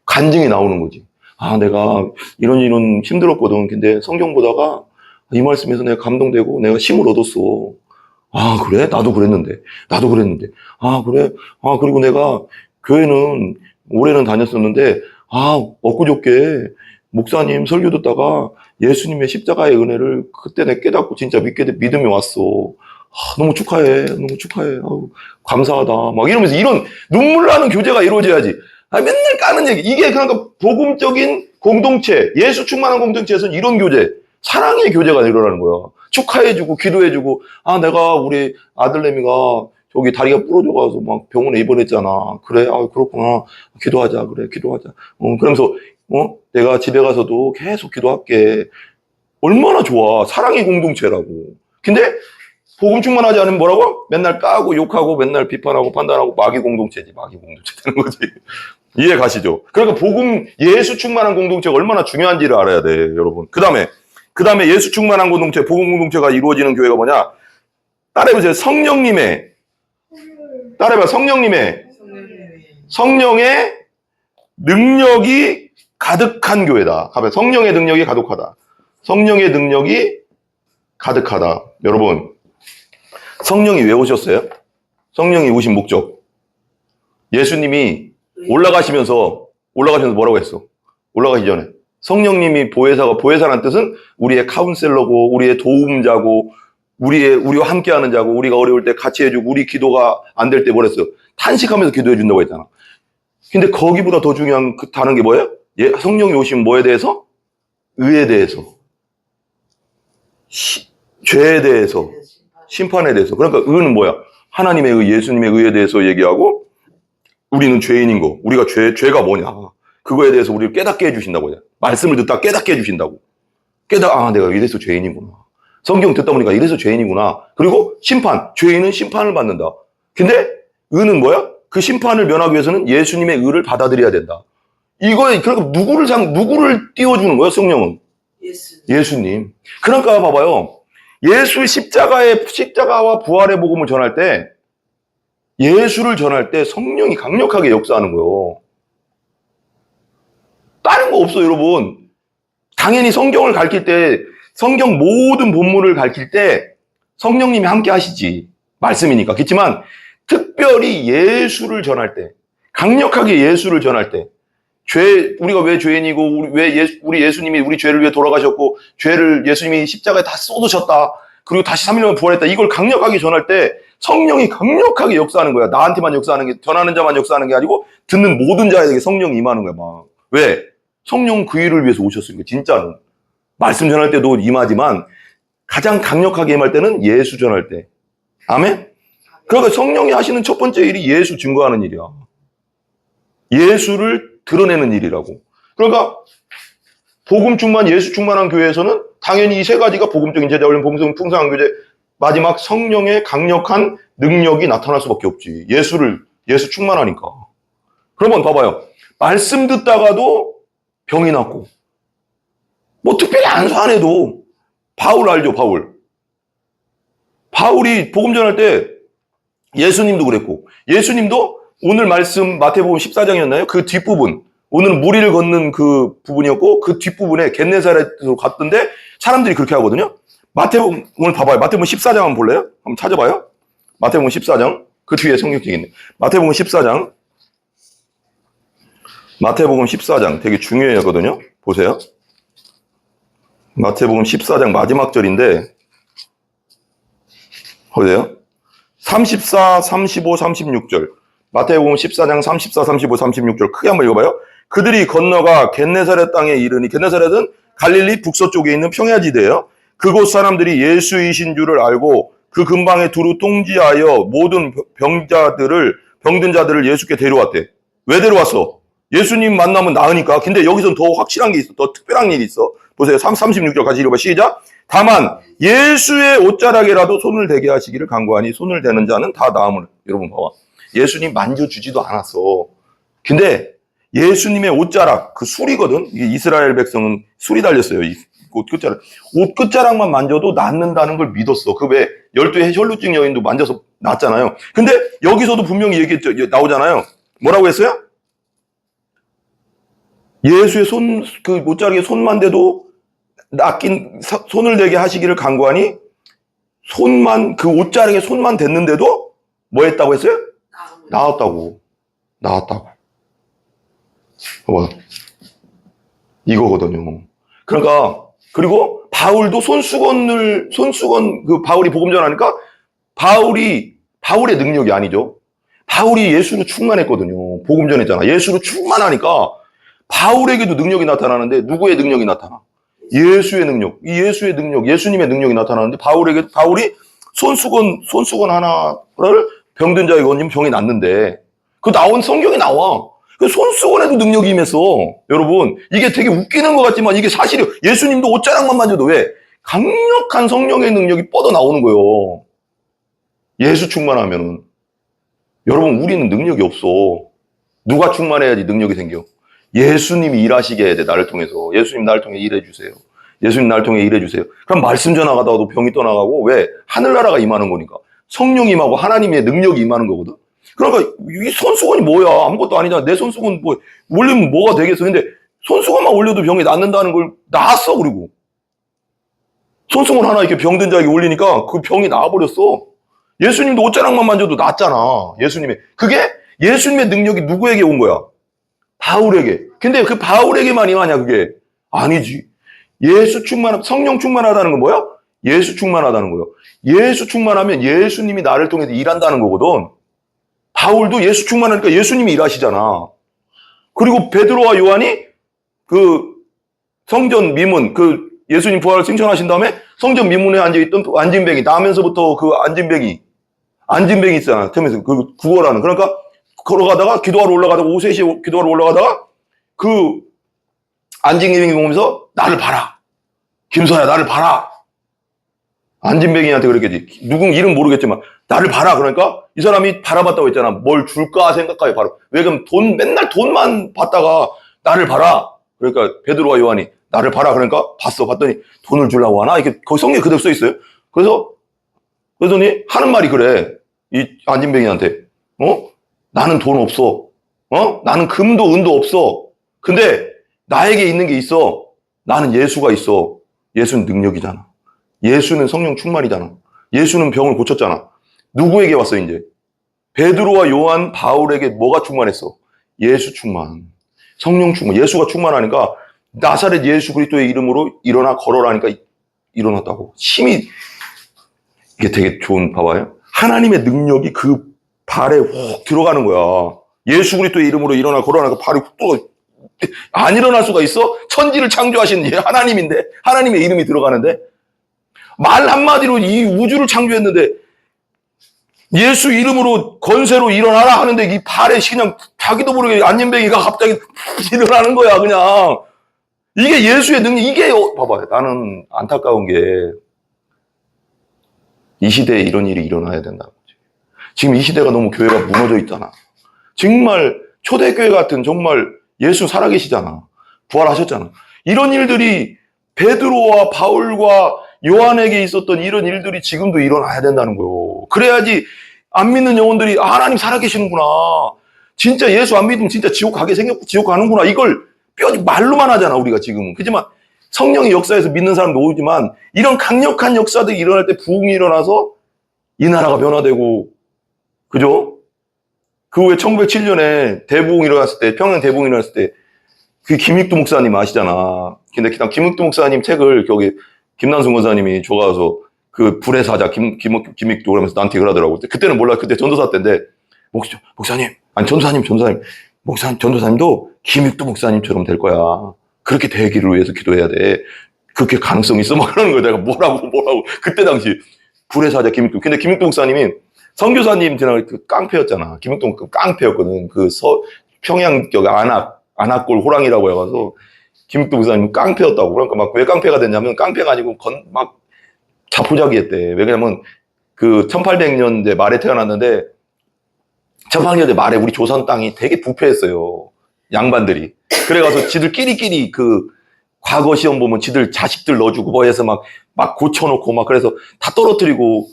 간증이 나오는 거지. 아, 내가 이런 힘들었거든. 근데 성경 보다가 이 말씀에서 내가 감동되고 내가 힘을 얻었어. 아, 그래? 나도 그랬는데. 아, 그래? 아, 그리고 내가 교회는 올해는 다녔었는데, 아, 엊그저께 목사님 설교 듣다가 예수님의 십자가의 은혜를 그때 내가 깨닫고 진짜 믿음이 왔어. 아, 너무 축하해. 아우, 감사하다. 막 이러면서 이런 눈물 나는 교제가 이루어져야지. 아, 맨날 까는 얘기. 이게 그러니까 복음적인 공동체, 예수 충만한 공동체에서는 이런 교제, 사랑의 교제가 일어나는 거야. 축하해주고, 기도해주고, 아, 내가 우리 아들내미가 저기 다리가 부러져가서 막 병원에 입원했잖아. 그래, 아, 그렇구나. 기도하자. 그래, 기도하자. 그러면서, 내가 집에 가서도 계속 기도할게. 얼마나 좋아. 사랑의 공동체라고. 근데, 복음 충만하지 않으면 뭐라고? 맨날 까고, 욕하고, 맨날 비판하고, 판단하고, 마귀 공동체 되는 거지. 이해 가시죠? 그러니까 복음, 예수 충만한 공동체가 얼마나 중요한지를 알아야 돼, 여러분. 그 다음에 예수 충만한 공동체, 복음 공동체가 이루어지는 교회가 뭐냐? 따라해보세요. 성령의 능력이 가득한 교회다. 성령의 능력이 가득하다. 성령의 능력이 가득하다. 여러분, 성령이 왜 오셨어요? 성령이 오신 목적. 예수님이 올라가시면서 뭐라고 했어? 올라가기 전에. 성령님이 보혜사라는 뜻은 우리의 카운셀러고, 우리의 도움자고, 우리와 함께하는 자고, 우리가 어려울 때 같이 해주고, 우리 기도가 안 될 때 뭐랬어요? 탄식하면서 기도해준다고 했잖아. 근데 거기보다 더 중요한 다른 게 뭐예요? 성령이 오시면 뭐에 대해서? 의에 대해서. 죄에 대해서. 심판에 대해서. 그러니까 의는 뭐야? 하나님의 의, 예수님의 의에 대해서 얘기하고, 우리는 죄인인 거. 우리가 죄가 뭐냐. 그거에 대해서 우리를 깨닫게 해주신다고. 말씀을 듣다 깨닫게 해주신다고. 아, 내가 이래서 죄인이구나. 성경 듣다 보니까 이래서 죄인이구나. 그리고 심판. 죄인은 심판을 받는다. 근데 의는 뭐야? 그 심판을 면하기 위해서는 예수님의 의를 받아들여야 된다. 그러니까 누구를 띄워주는 거예요, 성령은? 예수님. 그러니까 봐봐요. 예수 십자가와 부활의 복음을 전할 때, 예수를 전할 때 성령이 강력하게 역사하는 거예요. 다른 거 없어요, 여러분. 당연히 성경을 가르칠 때, 성경 모든 본문을 가르칠 때 성령님이 함께 하시지. 말씀이니까. 그렇지만 특별히 예수를 전할 때, 강력하게 예수를 전할 때, 우리가 왜 죄인이고, 우리 예수님이 우리 죄를 위해 돌아가셨고, 죄를 예수님이 십자가에 다 쏟으셨다. 그리고 다시 3일 만에 부활했다. 이걸 강력하게 전할 때 성령이 강력하게 역사하는 거야. 나한테만 역사하는 게, 전하는 자만 역사하는 게 아니고 듣는 모든 자에게 성령이 임하는 거야. 막. 왜? 성령 그 일을 위해서 오셨으니까, 진짜는. 말씀 전할 때도 임하지만 가장 강력하게 임할 때는 예수 전할 때. 아멘? 그러니까 성령이 하시는 첫 번째 일이 예수 증거하는 일이야. 예수를 드러내는 일이라고. 그러니까 복음 충만, 예수 충만한 교회에서는 당연히 이 세 가지가 복음적인 제자 훈련, 복음 풍성한 교제, 마지막 성령의 강력한 능력이 나타날 수밖에 없지. 예수 충만하니까. 그러면 봐봐요. 말씀 듣다가도 병이 났고, 뭐 특별히 안수 안 해도, 바울 알죠, 바울. 바울이 복음 전할 때 예수님도 그랬고, 예수님도 오늘 말씀 마태복음 14장이었나요? 그 뒷부분, 오늘 무리를 걷는 그 부분이었고, 그 뒷부분에 겟네사렛으로 갔던데 사람들이 그렇게 하거든요. 마태복음, 오늘 봐봐요. 마태복음 14장 한번 볼래요? 한번 찾아봐요. 마태복음 14장, 그 뒤에 성경책이 있네. 마태복음 14장, 마태복음 14장 되게 중요하거든요. 보세요. 마태복음 14장 마지막 절인데, 보세요. 34, 35, 36절. 마태복음 14장 34, 35, 36절 크게 한번 읽어봐요. 그들이 건너가 겟네사렛 땅에 이르니, 겟네사렛은 갈릴리 북서쪽에 있는 평야지대예요. 그곳 사람들이 예수이신 줄을 알고 그 근방에 두루 통지하여 모든 병든 자들을 예수께 데려왔대. 왜 데려왔어? 예수님 만나면 나으니까. 근데 여기서는 더 확실한 게 있어. 더 특별한 일이 있어. 보세요. 36절 같이 읽어봐. 시작. 다만 예수의 옷자락에라도 손을 대게 하시기를 간구하니 손을 대는 자는 다 나음을. 여러분 봐봐. 예수님 만져주지도 않았어. 근데 예수님의 옷자락, 그 술이거든. 이스라엘 백성은 술이 달렸어요. 이 옷 끝자락. 옷 끝자락만 만져도 낫는다는 걸 믿었어. 그 왜 12의 혈루증 여인도 만져서 낫잖아요. 근데 여기서도 분명히 얘기했죠. 나오잖아요. 뭐라고 했어요? 예수의 그 옷자락에 손만 대도 낫긴, 손을 대게 하시기를 간구하니 그 옷자락에 손만 댔는데도 뭐 했다고 했어요? 나았다고. 뭐 이거거든요. 그러니까 그리고 바울도 손수건 그 바울이 복음 전하니까 바울의 능력이 아니죠. 바울이 예수로 충만했거든요. 복음 전했잖아. 예수로 충만하니까 바울에게도 능력이 나타나는데 누구의 능력이 나타나? 예수의 능력. 이 예수의 능력, 예수님의 능력이 나타나는데 바울이 손수건 하나를 병든 자에게 얹으면 병이 낫는데 그 나온 성경에 나와. 그 손수건에도 능력이 임했어. 여러분, 이게 되게 웃기는 것 같지만 이게 사실이에요. 예수님도 옷자락만 만져도 왜? 강력한 성령의 능력이 뻗어 나오는 거예요. 예수 충만하면은. 여러분, 우리는 능력이 없어. 누가 충만해야지 능력이 생겨? 예수님이 일하시게 해야 돼, 나를 통해서. 예수님 나를 통해 일해주세요. 예수님 나를 통해 일해주세요. 그럼 말씀 전하다가도 병이 떠나가고, 왜? 하늘나라가 임하는 거니까. 성령 임하고 하나님의 능력이 임하는 거거든. 그러니까 이 손수건이 뭐야? 아무것도 아니잖아. 내 손수건 뭐 올리면 뭐가 되겠어? 근데 손수건만 올려도 병이 낫는다는 걸 나았어. 그리고 손수건 하나 이렇게 병든 자에게 올리니까 그 병이 나아버렸어. 예수님도 옷자락만 만져도 낫잖아. 그게 예수님의 능력이 누구에게 온 거야? 바울에게. 근데 그 바울에게만 임하냐 그게? 아니지. 성령 충만하다는 건 뭐야? 예수 충만하다는 거예요. 예수 충만하면 예수님이 나를 통해서 일한다는 거거든. 바울도 예수 충만하니까 예수님이 일하시잖아. 그리고 베드로와 요한이 그 성전 미문, 그 예수님 부활을 승천하신 다음에 성전 미문에 앉아있던 안진뱅이, 나면서부터 그 안진뱅이 있잖아. 틈에서 그 구걸하는. 그러니까 걸어가다가 기도하러 올라가다가 오후 3시에 기도하러 올라가다가 그 안진뱅이 보면서 나를 봐라. 김서야 나를 봐라. 안진뱅이한테 그랬겠지. 이름 모르겠지만 나를 봐라. 그러니까 이 사람이 바라봤다고 했잖아. 뭘 줄까 생각하여 바로. 왜 그럼 맨날 돈만 받다가 나를 봐라. 그러니까 베드로와 요한이 나를 봐라. 그러니까 봤더니 돈을 주려고 하나? 이게 거기 성경에 그대로 써 있어요. 그러더니 하는 말이 그래. 이 안진뱅이한테. 나는 돈 없어. 나는 금도 은도 없어. 근데 나에게 있는 게 있어. 나는 예수가 있어. 예수는 능력이잖아. 예수는 성령 충만이잖아. 예수는 병을 고쳤잖아. 누구에게 왔어 이제? 베드로와 요한, 바울에게 뭐가 충만했어? 예수 충만. 성령 충만. 예수가 충만하니까 나사렛 예수 그리스도의 이름으로 일어나 걸어라니까 일어났다고. 힘이 이게 되게 좋은 봐봐요. 하나님의 능력이 그 발에 훅 들어가는 거야. 예수 그리스도의 이름으로 일어나 걸어라니까 발이 훅 들어가. 안 일어날 수가 있어? 천지를 창조하신 하나님인데, 하나님의 이름이 들어가는데, 말 한마디로 이 우주를 창조했는데, 예수 이름으로 건세로 일어나라 하는데, 이 발에 그냥 자기도 모르게 안진뱅이가 갑자기 일어나는 거야, 그냥. 이게 예수의 능력, 이게, 봐봐요. 나는 안타까운 게, 이 시대에 이런 일이 일어나야 된다는 거지. 지금 이 시대가 너무 교회가 무너져 있잖아. 정말 초대교회 같은 정말 예수 살아계시잖아. 부활하셨잖아. 이런 일들이 베드로와 바울과 요한에게 있었던 이런 일들이 지금도 일어나야 된다는 거예요. 그래야지 안 믿는 영혼들이 하나님 살아계시는구나. 진짜 예수 안 믿으면 진짜 지옥 가게 생겼고 지옥 가는구나. 이걸 말로만 하잖아, 우리가 지금은. 그렇지만 성령의 역사에서 믿는 사람도 오지만 이런 강력한 역사들이 일어날 때 부흥이 일어나서 이 나라가 변화되고, 그죠? 그 후에 1907년에 대부흥이 일어났을 때, 평양 대부흥이 일어났을 때, 그 김익두 목사님 아시잖아. 근데 김익두 목사님 책을 거기 김난순 권사님이 줘가서 그 불의 사자 김익두 그러면서 나한테 그러더라고. 그때는 몰라. 그때 전도사 때인데, 목사님, 아니 전도사님도 김익두 목사님처럼 될 거야. 그렇게 되기를 위해서 기도해야 돼. 그렇게 가능성이 있어? 막 그러는 거야. 내가 뭐라고. 그때 당시 불의 사자 김익두. 근데 김익두 목사님이 선교사님 지난 그 깡패였잖아. 김익두 깡패였거든. 평양 쪽 안악골 호랑이라고 해가서 김익두 목사님은 깡패였다고. 그러니까 막 왜 깡패가 됐냐면 깡패가 아니고 막 자포자기 했대. 왜냐면 그 1800년대 말에 태어났는데 1800년대 말에 우리 조선 땅이 되게 부패했어요. 양반들이. 그래가서 지들 끼리끼리 그 과거 시험 보면 지들 자식들 넣어주고 뭐 해서 막 고쳐놓고 막 그래서 다 떨어뜨리고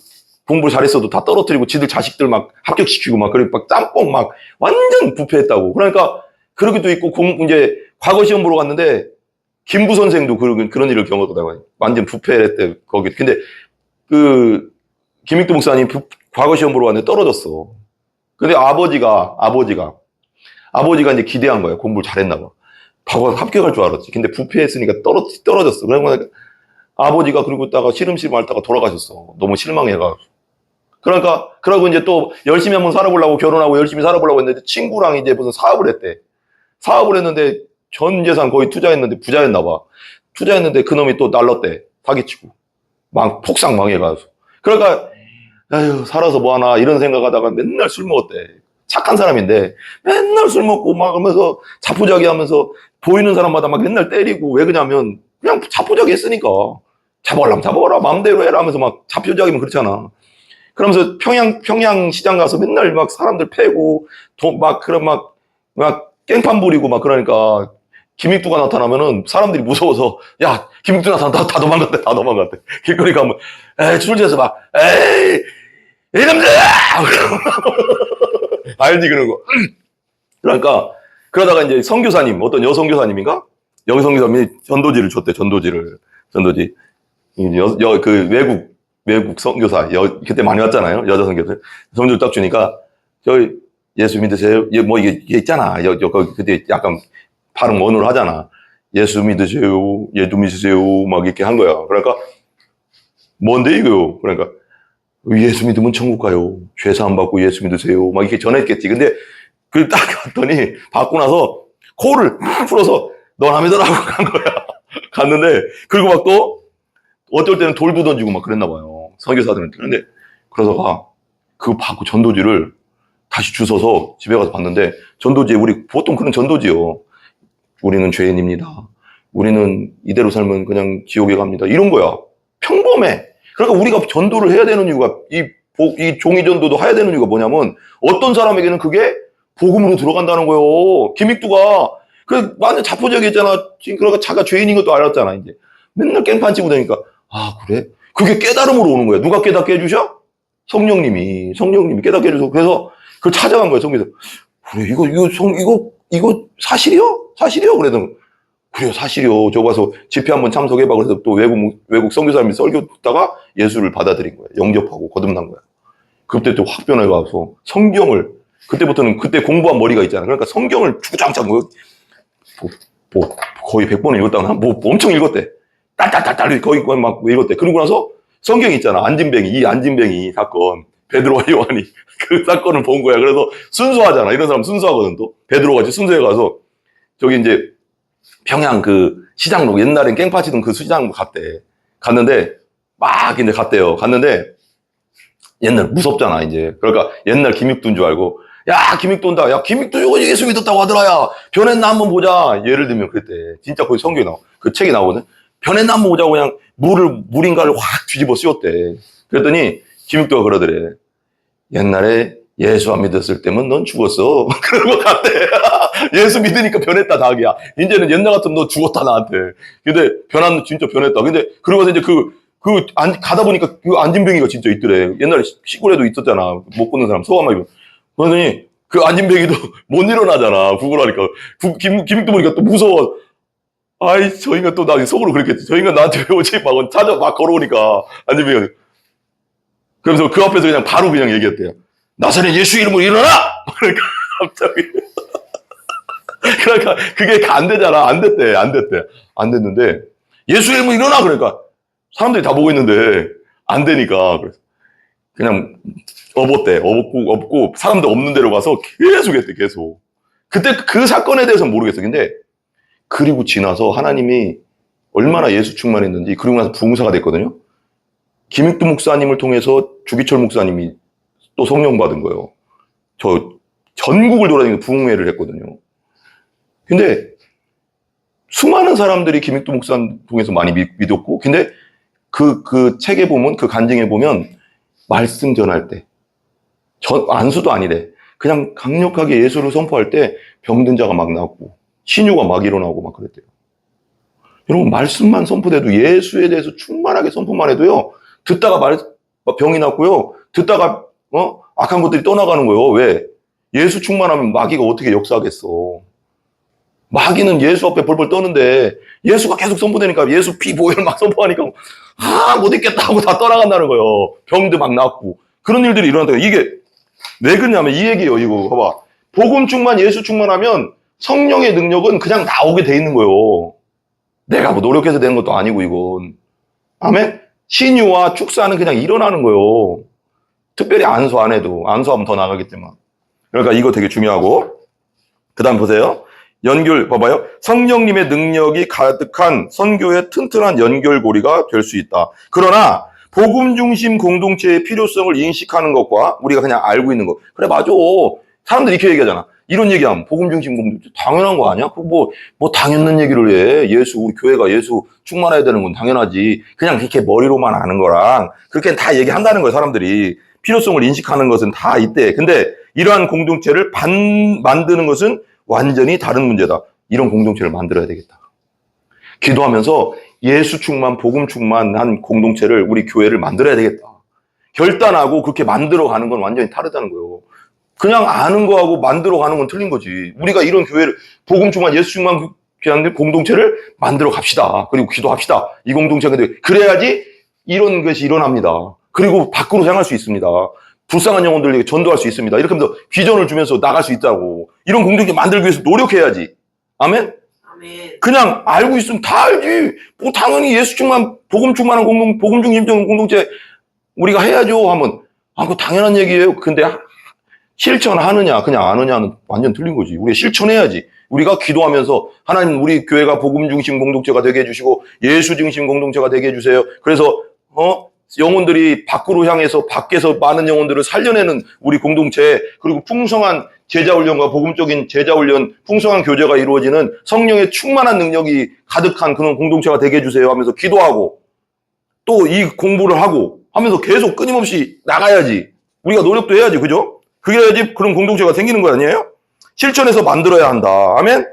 공부를 잘했어도 다 떨어뜨리고 지들 자식들 막 합격시키고 막 그리고 막 짬뽕 막 완전 부패했다고. 그러니까 그러기도 있고 이제 과거 시험 보러 갔는데 김부 선생도 그런 일을 경험하다가 완전 부패했대 거기. 근데 그 김익두 목사님 과거 시험 보러 갔는데 떨어졌어. 근데 아버지가 이제 기대한 거야. 공부를 잘했나 봐. 과거 합격할 줄 알았지. 근데 부패했으니까 떨어졌어. 그러니까 아버지가 그리고 있다가 시름시름 앓다가 돌아가셨어. 너무 실망해가. 그러니까 그러고 이제 또 열심히 한번 살아보려고 결혼하고 열심히 살아보려고 했는데 친구랑 이제 무슨 사업을 했대. 사업을 했는데 전 재산 거의 투자했는데 부자였나 봐. 투자했는데 그놈이 또 날랐대. 사기치고. 막 폭삭 망해가지고. 그러니까 에휴 살아서 뭐하나 이런 생각하다가 맨날 술 먹었대. 착한 사람인데 맨날 술 먹고 막 하면서 자포자기 하면서 보이는 사람마다 막 맨날 때리고. 왜 그러냐면 그냥 자포자기 했으니까. 잡아가려면 잡아가라 마음대로 해라 하면서 막 자포자기면 그렇잖아. 그러면서 평양 시장 가서 맨날 막 사람들 패고 막 깽판 부리고 막 그러니까 김익두가 나타나면은 사람들이 무서워서 야 김익두 나타났다 다 도망갔대. 길거리 가면 줄지어서 막 에이 이놈들 알지 그런 거. 그러니까 그러다가 이제 선교사님 어떤 여선교사님인가 여선교사님이 전도지를 줬대. 전도지 그 외국 선교사 그때 많이 왔잖아요. 여자 선교사 전도를 딱 주니까 저희 예수 믿으세요. 뭐 이게 있잖아. 그때 약간 발음 원어로 하잖아. 예수 믿으세요. 막 이렇게 한 거야. 그러니까 뭔데 이거요? 그러니까 예수 믿으면 천국 가요. 죄 사함 받고 예수 믿으세요. 막 이렇게 전했겠지. 근데 그걸 딱 갔더니 받고 나서 코를 풀어서 넌 안 믿어라고 간 거야. 갔는데 그리고 막 또 어떨 때는 돌도 던지고 막 그랬나 봐요. 선교사들한테. 그런데 그러다가 그거 받고 전도지를 다시 주워서 집에 가서 봤는데 전도지에 우리 보통 그런 전도지요. 우리는 죄인입니다. 우리는 이대로 살면 그냥 지옥에 갑니다. 이런 거야. 평범해. 그러니까 우리가 전도를 해야 되는 이유가 이 종이 전도도 해야 되는 이유가 뭐냐면 어떤 사람에게는 그게 복음으로 들어간다는 거예요. 김익두가 그 완전 자포자기했잖아. 그러니까 자기가 죄인인 것도 알았잖아. 이제 맨날 깽판 치고 다니니까 아 그래? 그게 깨달음으로 오는 거야. 누가 깨닫게 해주셔? 성령님이 깨닫게 해줘서 그래서 그걸 찾아간 거야. 성경에서 그래 이거 사실이요? 그래도 그래요 사실이요. 저 가서 집회 한번 참석해봐. 그래서 또 외국 선교사님이 설교 듣다가 예수를 받아들인 거야. 영접하고 거듭난 거야. 그때 또 확 변해가서 성경을 그때 공부한 머리가 있잖아. 그러니까 성경을 주구장창 거의 100번을 읽었다가 엄청 읽었대. 딸딸딸딸 거의 막 읽었대. 그러고 나서 성경 있잖아. 안진뱅이 사건. 베드로와 요한이 그 사건을 본 거야. 그래서 순수하잖아. 이런 사람 순수하거든 또. 베드로같이 순수해 가서 저기 이제 평양 그 시장로, 옛날엔 깽판 치던 그 시장로 갔는데 막 이제 갔대요. 갔는데 옛날 무섭잖아 이제. 그러니까 옛날 김익두인 줄 알고, 야 김익두 온다, 야 김익두 이거 예수 믿었다고 하더라, 야 변했나 한번 보자. 예를 들면 그때 진짜 거기 성경에 나와, 그 책이 나오거든. 변했나 한번 보자고 그냥 물인가를 확 뒤집어 씌웠대. 그랬더니 김익두가 그러더래, 옛날에 예수 안 믿었을 때면 넌 죽었어. 그런 거 같대. 예수 믿으니까 변했다, 닭이야. 이제는 옛날 같으면 너 죽었다, 나한테. 근데 진짜 변했다. 근데 그러고서 이제 가다 보니까 그 안진뱅이가 진짜 있더래. 옛날에 시골에도 있었잖아. 못 걷는 사람, 소아마비. 그러더니 그 안진뱅이도 못 일어나잖아. 구걸하니까. 김익두 보니까 또 무서워. 아이, 저 인간 또 나 속으로 그랬겠지. 저 인간 나한테 왜 오지? 막 걸어오니까. 안진뱅이가. 그래서 그 앞에서 그냥 바로 그냥 얘기했대요. 나사렛 예수 이름으로 일어나! 그러니까 갑자기. 그러니까 그게 안 되잖아. 안 됐대. 안 됐는데 예수 이름으로 일어나! 그러니까 사람들이 다 보고 있는데 안 되니까 그래서 그냥 업고 사람들 없는 데로 가서 계속 했대. 계속. 그때 그 사건에 대해서는 모르겠어. 근데 그리고 지나서 하나님이 얼마나 예수 충만했는지, 그리고 나서 부흥사가 됐거든요. 김익두 목사님을 통해서 주기철 목사님이 또 성령 받은 거예요. 저 전국을 돌아다니면서 부흥회를 했거든요. 근데 수많은 사람들이 김익두 목사님 통해서 많이 믿었고, 근데 그 책에 보면, 그 간증에 보면 말씀 전할 때 안수도 아니래. 그냥 강력하게 예수를 선포할 때 병든 자가 막 낫고 신유가 막 일어나고 막 그랬대요. 여러분, 말씀만 선포돼도, 예수에 대해서 충만하게 선포만 해도요, 듣다가 병이 낫고요, 듣다가 악한 것들이 떠나가는 거예요. 왜? 예수 충만하면 마귀가 어떻게 역사하겠어. 마귀는 예수 앞에 벌벌 떠는데 예수가 계속 선포되니까, 예수 피 보혈 막 선포하니까 못 있겠다 하고 다 떠나간다는 거예요. 병도 막 낫고. 그런 일들이 일어난다. 이게 왜 그러냐면 이 얘기예요. 이거 봐봐. 복음 충만, 예수 충만하면 성령의 능력은 그냥 나오게 돼 있는 거예요. 내가 뭐 노력해서 되는 것도 아니고, 이건. 아멘? 신유와 축사는 그냥 일어나는 거예요. 특별히 안수 안 해도. 안수하면 더 나가겠지만. 그러니까 이거 되게 중요하고. 그 다음 보세요. 봐봐요. 성령님의 능력이 가득한 선교의 튼튼한 연결고리가 될 수 있다. 그러나 복음 중심 공동체의 필요성을 인식하는 것과 우리가 그냥 알고 있는 것. 그래, 맞아. 사람들이 이렇게 얘기하잖아. 이런 얘기하면 복음 중심 공동체 당연한 거 아니야? 뭐 당연한 얘기를 해. 우리 교회가 예수 충만해야 되는 건 당연하지. 그냥 그렇게 머리로만 아는 거랑 그렇게 다 얘기한다는 거예요. 사람들이 필요성을 인식하는 것은 다 있대. 근데 이러한 공동체를 만드는 것은 완전히 다른 문제다. 이런 공동체를 만들어야 되겠다. 기도하면서 예수 충만, 복음 충만한 공동체를, 우리 교회를 만들어야 되겠다. 결단하고 그렇게 만들어가는 건 완전히 다르다는 거예요. 그냥 아는 거하고 만들어가는 건 틀린 거지. 우리가 이런 교회를, 복음 충만, 예수 충만 공동체를 만들어 갑시다. 그리고 기도합시다. 이 공동체가 그래야지 이런 것이 일어납니다. 그리고 밖으로 향할 수 있습니다. 불쌍한 영혼들에게 전도할 수 있습니다. 이렇게 하면서 비전을 주면서 나갈 수 있다고. 이런 공동체 만들기 위해서 노력해야지. 아멘? 아멘. 그냥 알고 있으면 다 알지. 뭐 당연히 예수 충만, 복음 충만한 복음 중심 공동체 우리가 해야죠 하면, 그거 당연한 얘기예요. 근데 실천하느냐, 그냥 아느냐는 완전 틀린 거지. 우리가 실천해야지. 우리가 기도하면서 하나님, 우리 교회가 복음 중심 공동체가 되게 해주시고 예수 중심 공동체가 되게 해주세요. 그래서 영혼들이 밖으로 향해서 밖에서 많은 영혼들을 살려내는 우리 공동체, 그리고 풍성한 제자훈련과 복음적인 제자훈련, 풍성한 교제가 이루어지는 성령의 충만한 능력이 가득한 그런 공동체가 되게 해주세요 하면서 기도하고, 또 이 공부를 하고 하면서 계속 끊임없이 나가야지. 우리가 노력도 해야지. 그죠? 그래야지 그런 공동체가 생기는 거 아니에요? 실천해서 만들어야 한다. 아멘?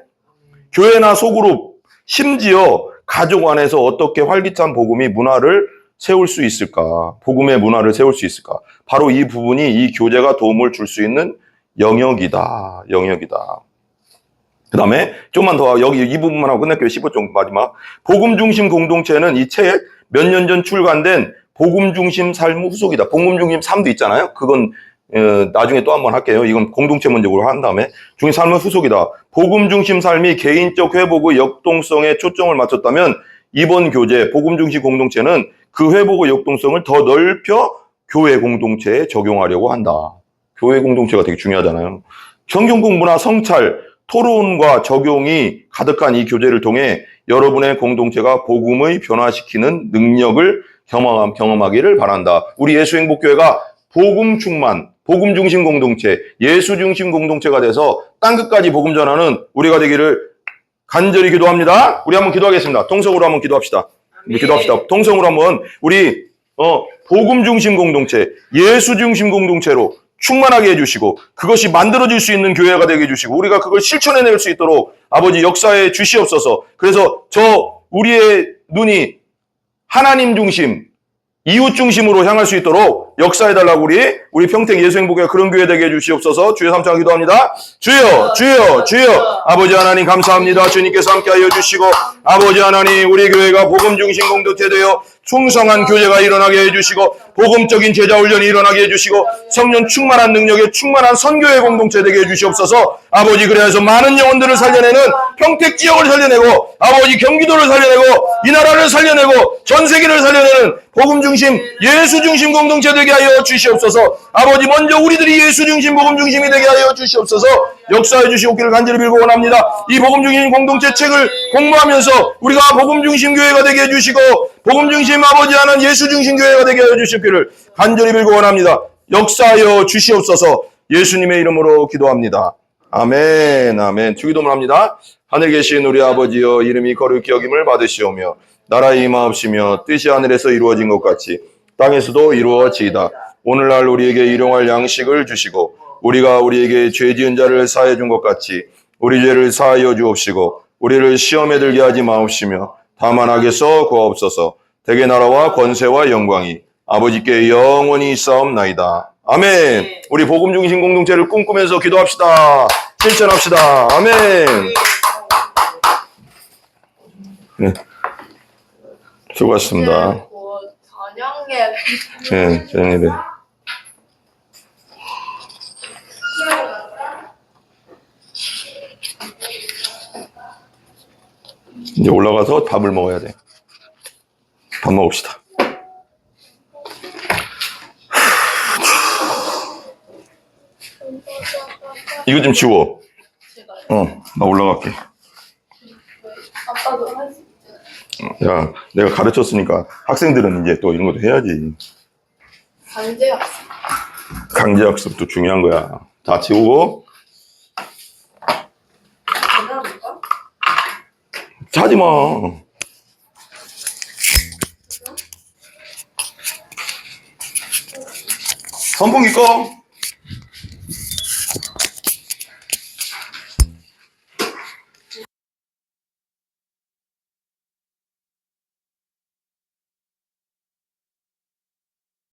교회나 소그룹, 심지어 가족 안에서 어떻게 활기찬 복음의 문화를 세울 수 있을까? 복음의 문화를 세울 수 있을까? 바로 이 부분이 이 교제가 도움을 줄 수 있는 영역이다. 그 다음에 좀만 더, 여기 이 부분만 하고 끝낼게요. 15쪽 마지막. 복음 중심 공동체는 이 책 몇 년 전 출간된 복음 중심 삶 후속이다. 복음 중심 삶도 있잖아요. 그건 나중에 또 한번 할게요. 이건 공동체 문제로 한 다음에. 중심 삶의 후속이다. 복음 중심 삶이 개인적 회복의 역동성에 초점을 맞췄다면 이번 교재 복음 중심 공동체는 그 회복의 역동성을 더 넓혀 교회 공동체에 적용하려고 한다. 교회 공동체가 되게 중요하잖아요. 성경 공부나 성찰, 토론과 적용이 가득한 이 교제를 통해 여러분의 공동체가 복음의 변화시키는 능력을 경험하기를 바란다. 우리 예수행복교회가 복음 충만, 복음 중심 공동체, 예수 중심 공동체가 돼서 땅끝까지 복음 전하는 우리가 되기를 간절히 기도합니다. 우리 한번 기도하겠습니다. 통성으로 한번 기도합시다. 우리 기도합시다. 통성으로 한번 우리 복음 중심 공동체, 예수 중심 공동체로 충만하게 해주시고 그것이 만들어질 수 있는 교회가 되게 해주시고 우리가 그걸 실천해낼 수 있도록 아버지 역사에 주시옵소서. 그래서 우리의 눈이 하나님 중심, 이웃 중심으로 향할 수 있도록 역사해달라고 우리 평택 예수행복교회 그런 교회 되게 해주시옵소서. 주여 삼창 기도합니다. 주여, 주여, 주여. 아버지 하나님 감사합니다. 주님께서 함께하여 주시고 아버지 하나님 우리 교회가 복음 중심 공동체 되어 충성한 교제가 일어나게 해주시고 복음적인 제자 훈련이 일어나게 해주시고 성령 충만한 능력에 충만한 선교의 공동체 되게 해주시옵소서. 아버지 그래서 많은 영혼들을 살려내는 평택 지역을 살려내고 아버지 경기도를 살려내고 이 나라를 살려내고 전 세계를 살려내는 복음 중심 예수 중심 공동체 되게 하여 주시옵소서. 아버지 먼저 우리들이 예수 중심 복음 중심이 되게 하여 주시옵소서. 역사해 주시옵기를 간절히 빌고 원합니다. 이 복음 중심 공동체 책을 공부하면서 우리가 복음 중심 교회가 되게 해주시고 복음 중심 아버지 하는 예수 중심 교회가 되게 하여 주시옵기를 간절히 빌고 원합니다. 역사하여 주시옵소서. 예수님의 이름으로 기도합니다. 아멘, 아멘. 주기도문 합니다. 하늘에 계신 우리 아버지여 이름이 거룩히 여김을 받으시오며 나라의 임하옵시며 뜻이 하늘에서 이루어진 것 같이 땅에서도 이루어지이다. 오늘날 우리에게 일용할 양식을 주시고 우리가 우리에게 죄 지은 자를 사해 준 것 같이 우리 죄를 사하여 주옵시고 우리를 시험에 들게 하지 마옵시며 다만 악에서 구하옵소서. 대개 나라와 권세와 영광이 아버지께 영원히 있사옵나이다. 아멘. 우리 복음 중심 공동체를 꿈꾸면서 기도합시다. 실천합시다. 아멘. 네. 수고하셨습니다. 저녁에 네, 저녁 예배. 이제 올라가서 밥을 먹어야 돼. 밥 먹읍시다. 이거 좀 지워. 나 올라갈게. 아빠도 할 수 있잖아. 야, 내가 가르쳤으니까 학생들은 이제 또 이런 것도 해야지. 강제학습. 강제학습도 중요한 거야. 다 지우고. 대단할까? 자지 마. 선풍기 꺼.